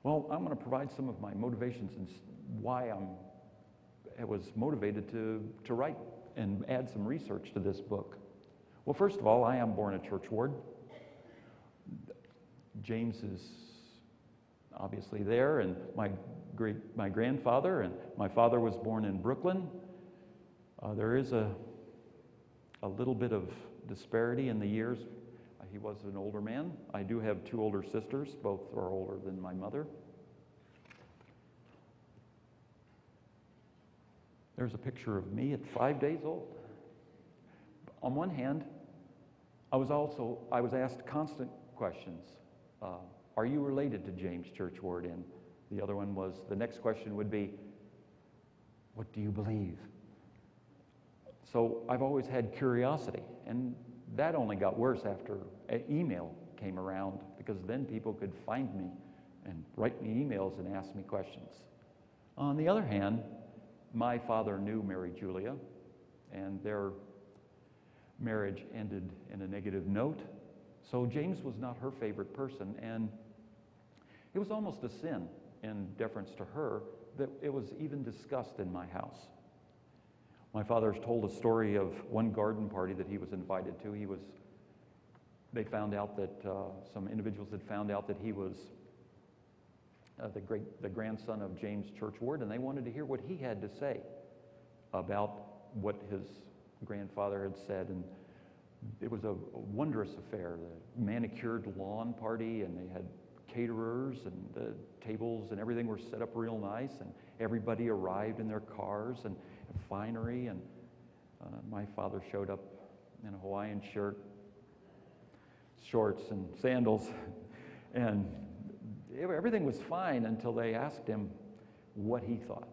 Well, I'm going to provide some of my motivations and why I was motivated to write and add some research to this book. Well, first of all, I am born at Churchward. James is obviously there, and my grandfather and my father was born in Brooklyn. There is a little bit of disparity in the years. He was an older man. I do have two older sisters. Both are older than my mother. There's a picture of me at 5 days old. On one hand, I was asked constant questions. Are you related to James Churchward? And the other one was, the next question would be, what do you believe? So I've always had curiosity, and that only got worse after email came around, because then people could find me and write me emails and ask me questions. On the other hand, my father knew Mary Julia, and their marriage ended in a negative note. So James was not her favorite person, and it was almost a sin in deference to her that it was even discussed in my house. My father's told a story of one garden party that he was invited to. They found out that some individuals had found out that he was the grandson of James Churchward, and they wanted to hear what he had to say about what his grandfather had said. And it was a wondrous affair, the manicured lawn party, and they had caterers, and the tables and everything were set up real nice, and everybody arrived in their cars and finery, and my father showed up in a Hawaiian shirt, shorts, and sandals, and everything was fine until they asked him what he thought.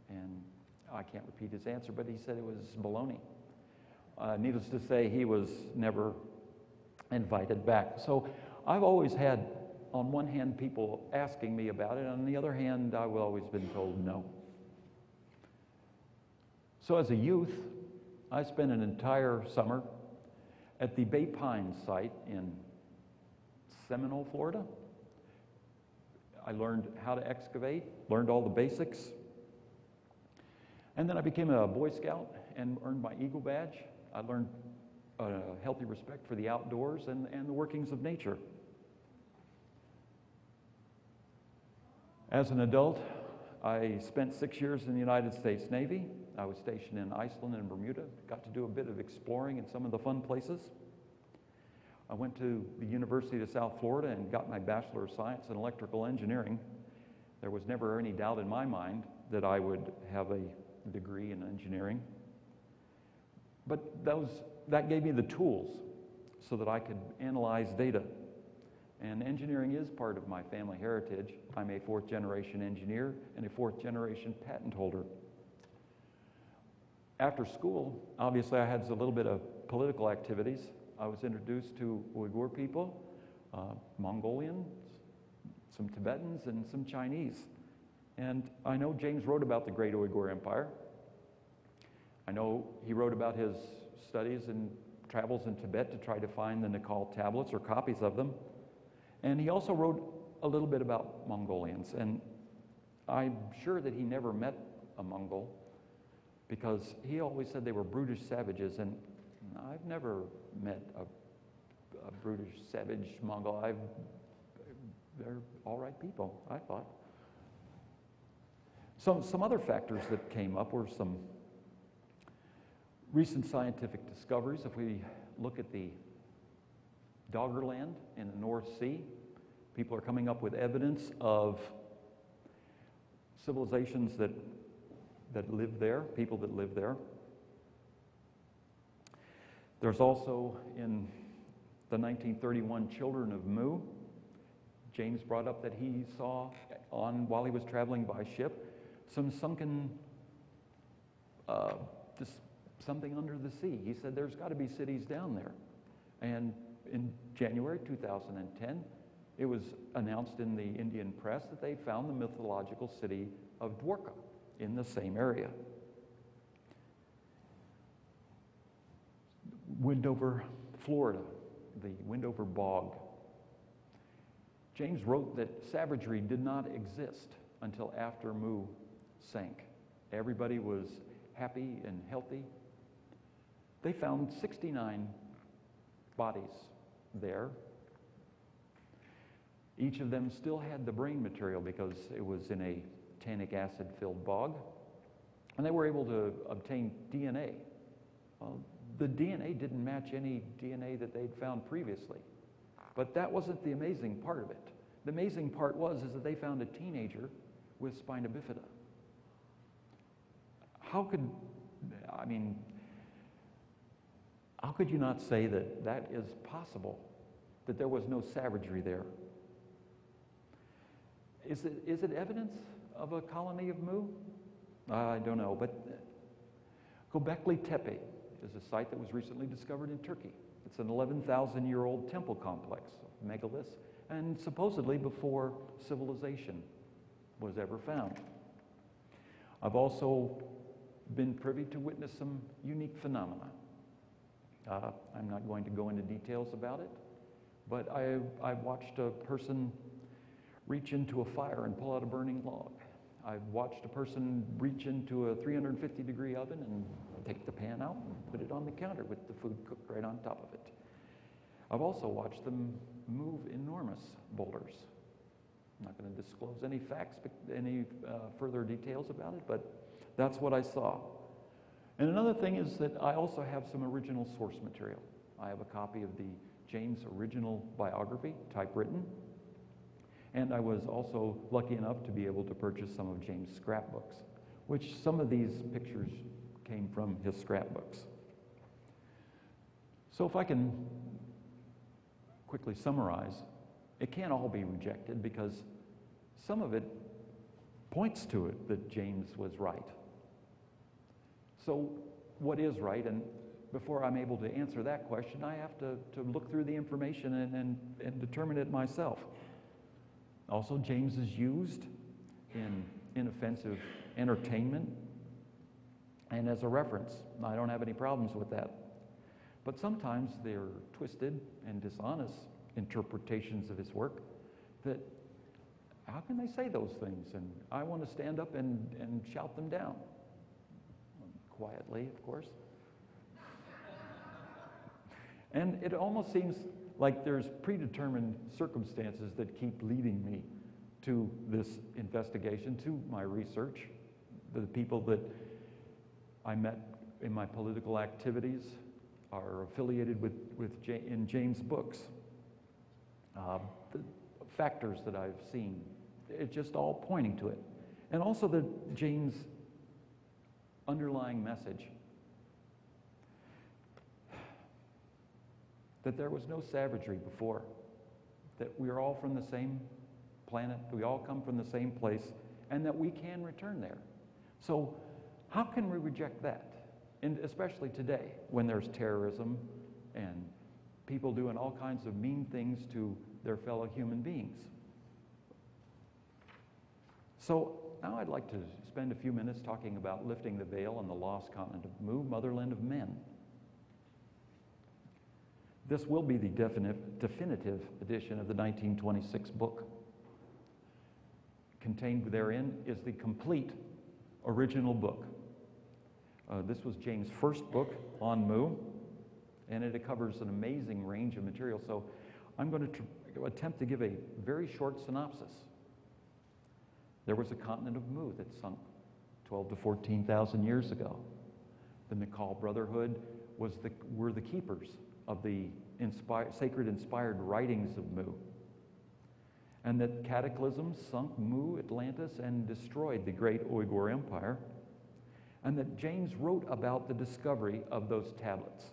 And I can't repeat his answer, but he said it was baloney. Needless to say, he was never invited back. So I've always had, on one hand, people asking me about it, and on the other hand, I've always been told no. So as a youth, I spent an entire summer at the Bay Pines site in Seminole, Florida. I learned how to excavate, learned all the basics, and then I became a Boy Scout and earned my Eagle Badge. I learned a healthy respect for the outdoors and the workings of nature. As an adult, I spent 6 years in the United States Navy. I was stationed in Iceland and Bermuda, got to do a bit of exploring in some of the fun places. I went to the University of South Florida and got my Bachelor of Science in Electrical Engineering. There was never any doubt in my mind that I would have a degree in engineering. But that gave me the tools so that I could analyze data. And engineering is part of my family heritage. I'm a fourth-generation engineer and a fourth-generation patent holder. After school, obviously I had a little bit of political activities. I was introduced to Uyghur people, Mongolians, some Tibetans, and some Chinese. And I know James wrote about the Great Uyghur Empire. I know he wrote about his studies and travels in Tibet to try to find the Nikal tablets or copies of them. And he also wrote a little bit about Mongolians. And I'm sure that he never met a Mongol, because he always said they were brutish savages, and I've never met a brutish, savage Mongol. They're all right people, I thought. Some other factors that came up were some recent scientific discoveries. If we look at the Doggerland in the North Sea, people are coming up with evidence of civilizations that live there, people that live there. There's also, in the 1931 Children of Mu, James brought up that he saw, while he was traveling by ship, some sunken, just something under the sea. He said there's got to be cities down there. And in January 2010, it was announced in the Indian press that they found the mythological city of Dwarka in the same area. Windover, Florida, the Windover Bog. James wrote that savagery did not exist until after Mu sank. Everybody was happy and healthy. They found 69 bodies there. Each of them still had the brain material because it was in a tannic acid-filled bog. And they were able to obtain DNA. Well, the DNA didn't match any DNA that they'd found previously. But that wasn't the amazing part of it. The amazing part is that they found a teenager with spina bifida. How could you not say that that is possible, that there was no savagery there? Is it evidence of a colony of Mu? I don't know, but Göbekli Tepe is a site that was recently discovered in Turkey. It's an 11,000-year-old temple complex of megaliths, and supposedly before civilization was ever found. I've also been privy to witness some unique phenomena. I'm not going to go into details about it, but I've watched a person reach into a fire and pull out a burning log. I've watched a person reach into a 350-degree oven and take the pan out and put it on the counter with the food cooked right on top of it. I've also watched them move enormous boulders. I'm not going to disclose any facts, any further details about it, but that's what I saw. And another thing is that I also have some original source material. I have a copy of the James original biography, typewritten, and I was also lucky enough to be able to purchase some of James' scrapbooks, which some of these pictures came from his scrapbooks. So if I can quickly summarize, it can't all be rejected because some of it points to it that James was right. So what is right? And before I'm able to answer that question, I have to look through the information and determine it myself. Also, James is used in inoffensive entertainment and as a reference. I don't have any problems with that. But sometimes they're twisted and dishonest interpretations of his work that, how can they say those things? And I want to stand up and shout them down. Quietly, of course. And it almost seems like there's predetermined circumstances that keep leading me to this investigation, to my research. The people that I met in my political activities are affiliated in James' books. The factors that I've seen, it's just all pointing to it. And also the James' underlying message that there was no savagery before, that we are all from the same planet, we all come from the same place, and that we can return there. So how can we reject that? And especially today, when there's terrorism and people doing all kinds of mean things to their fellow human beings. So now I'd like to spend a few minutes talking about lifting the veil on the lost continent of Mu, motherland of men. This will be the definitive edition of the 1926 book. Contained therein is the complete original book. This was James' first book on Mu, and it covers an amazing range of material. So I'm going to attempt to give a very short synopsis. There was a continent of Mu that sunk 12 to 14,000 years ago. The Nakal Brotherhood were the keepers of the sacred inspired writings of Mu. And that cataclysm sunk Mu, Atlantis, and destroyed the great Uyghur Empire. And that James wrote about the discovery of those tablets.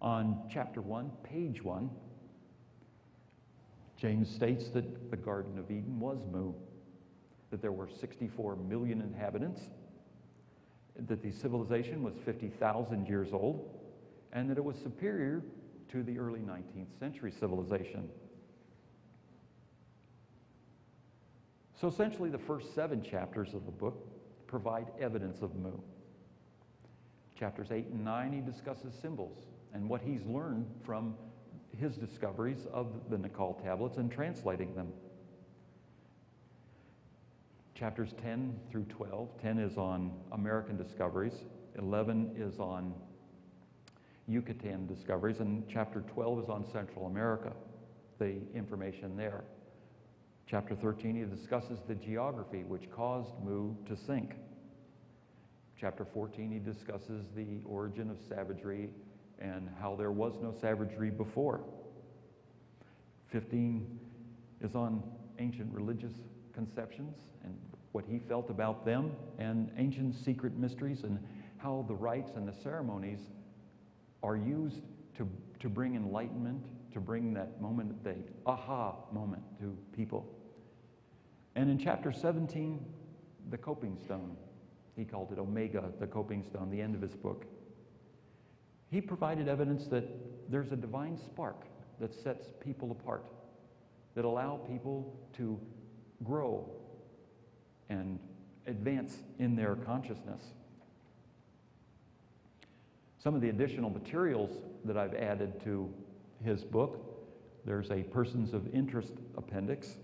On chapter 1, page 1, James states that the Garden of Eden was Mu, that there were 64 million inhabitants, that the civilization was 50,000 years old, and that it was superior to the early 19th century civilization. So essentially the first 7 chapters of the book provide evidence of Mu. Chapters 8 and 9, he discusses symbols and what he's learned from his discoveries of the Nakal tablets and translating them. Chapters 10 through 12. 10 is on American discoveries. 11 is on Yucatan discoveries. And chapter 12 is on Central America, the information there. Chapter 13, he discusses the geography which caused Mu to sink. Chapter 14, he discusses the origin of savagery and how there was no savagery before. 15 is on ancient religious conceptions and what he felt about them, and ancient secret mysteries and how the rites and the ceremonies are used to bring enlightenment, to bring that moment, the aha moment to people. And in chapter 17, the coping stone. He called it Omega, the coping stone, the end of his book. He provided evidence that there's a divine spark that sets people apart, that allow people to grow and advance in their consciousness. Some of the additional materials that I've added to his book, there's a persons of interest appendix.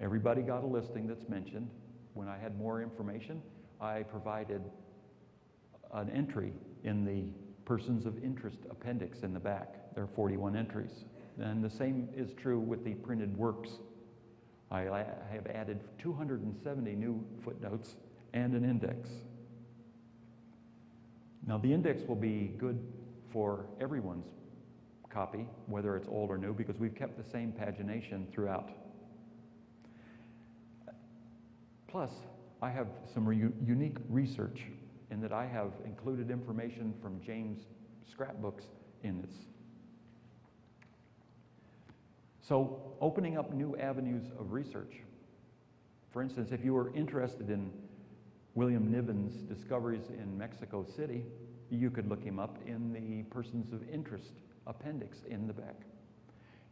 Everybody got a listing that's mentioned. When I had more information, I provided an entry in the persons of interest appendix in the back. There are 41 entries. And the same is true with the printed works. I have added 270 new footnotes and an index. Now the index will be good for everyone's copy, whether it's old or new, because we've kept the same pagination throughout. Plus, I have some unique research in that I have included information from James' scrapbooks in its. So, opening up new avenues of research. For instance, if you were interested in William Niven's discoveries in Mexico City, you could look him up in the persons of interest appendix in the back.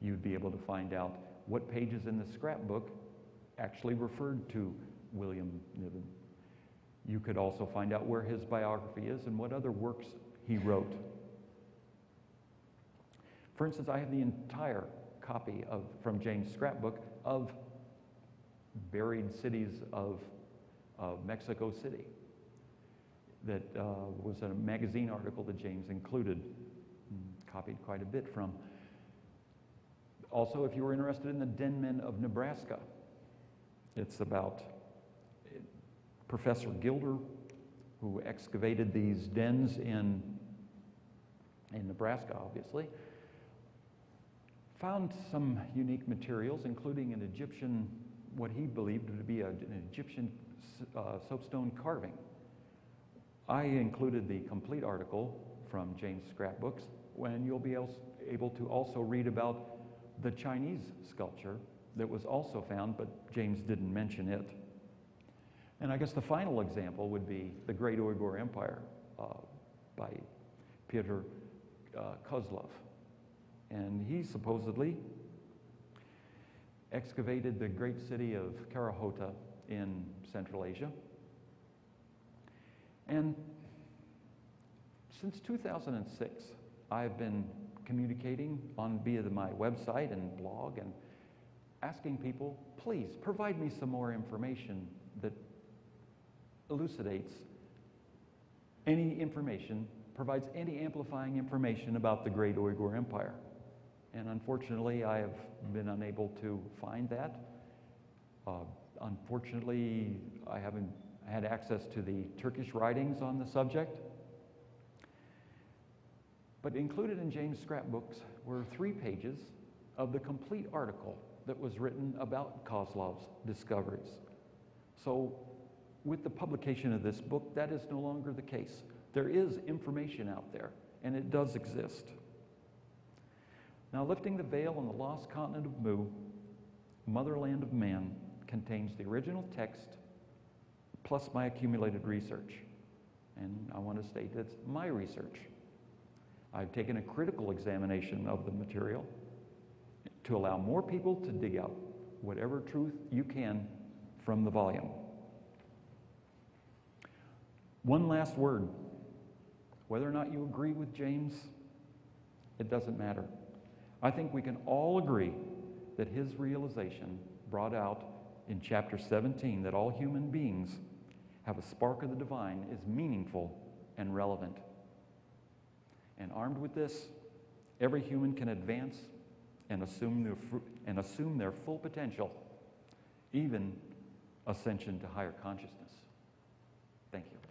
You'd be able to find out what pages in the scrapbook actually referred to William Niven. You could also find out where his biography is and what other works he wrote. For instance, I have the entire copy from James' scrapbook of buried cities of Mexico City. That was a magazine article that James included, copied quite a bit from. Also, if you were interested in the Den Men of Nebraska, it's about Professor Gilder, who excavated these dens in Nebraska, obviously, found some unique materials, including an Egyptian, what he believed to be an Egyptian soapstone carving. I included the complete article from James' scrapbooks, when you'll be able to also read about the Chinese sculpture that was also found, but James didn't mention it. And I guess the final example would be the Great Uyghur Empire by P3of Kozlov. And he supposedly excavated the great city of Karahota in Central Asia. And since 2006, I've been communicating via my website and blog and asking people, please provide me some more information that elucidates any information, provides any amplifying information about the Great Uyghur Empire. And unfortunately, I have been unable to find that. Unfortunately, I haven't had access to the Turkish writings on the subject. But included in James' scrapbooks were 3 pages of the complete article that was written about Kozlov's discoveries. So with the publication of this book, that is no longer the case. There is information out there, and it does exist. Now, Lifting the Veil on the Lost Continent of Mu, Motherland of Man, contains the original text plus my accumulated research. And I want to state that's my research. I've taken a critical examination of the material to allow more people to dig out whatever truth you can from the volume. One last word. Whether or not you agree with James, it doesn't matter. I think we can all agree that his realization brought out in chapter 17 that all human beings have a spark of the divine is meaningful and relevant. And armed with this, every human can advance and assume their full potential, even ascension to higher consciousness. Thank you.